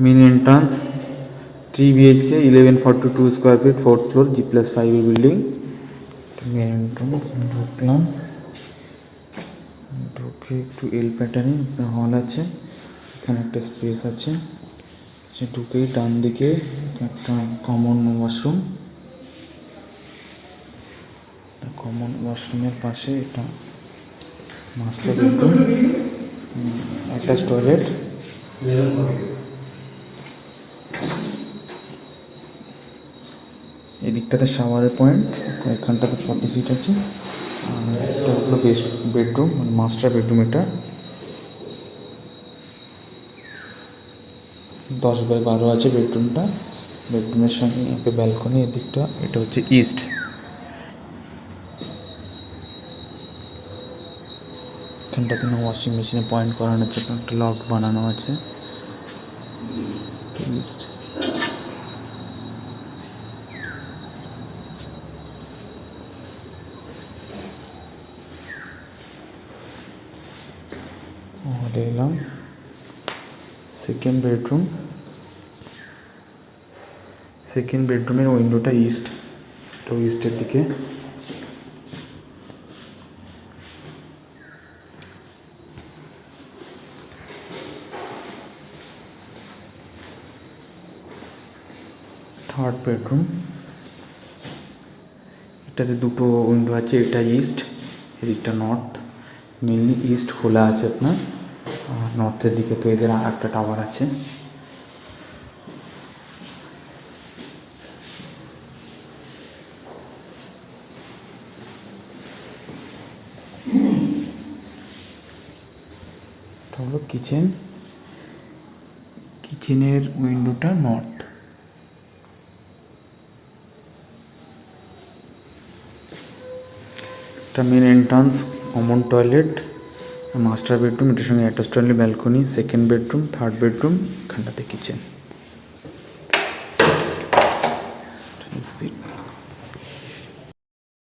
Main entrance 3 BHK 1142 square feet, 4th floor, G+5 building. মেন এন্ট্রান্স ঢুকলাম, ঢুকে একটু এল প্যাটার্নে একটা হল আছে, এখানে একটা স্পেস আছে। সে ঢুকেই ডান দিকে একটা কমন ওয়াশরুম, কমন ওয়াশরুমের পাশে এটা মাস্টার বেডরুম, অ্যাটাচ টয়লেট। এদিকটাতে শাওয়ারের পয়েন্ট, এখানটাতে 40 সিট আছে। আর এটা হলো বেডরুম, মানে মাস্টার বেডরুম। এটা 10x12 আছে বেডরুমটা। বেডরুমের সঙ্গে একটা ব্যালকনি এদিকটা, এটা হচ্ছে ইস্ট। এখানটাতে ওয়াশিং মেশিনে পয়েন্ট করানোর জন্য একটা লক বানানো আছে। ইস্ট হলে এলাম। সেকেন্ড বেডরুমের উইন্ডোটা ইস্ট, তো ইস্টের দিকে। থার্ড বেডরুম, এটাতে দুটো উইন্ডো আছে, এটা ইস্ট, এদিকটা নর্থ। মেনলি ইস্ট খোলা আছে আপনার, আর নর্থের দিকে তো এদের আর একটা টাওয়ার আছে। এটা হলো কিচেনের উইন্ডোটা নর্থ। এটা main entrance, common toilet, master bedroom, এটার সঙ্গে attach toilet, balcony. Second bedroom, third bedroom, এখানটাতে কিচেন।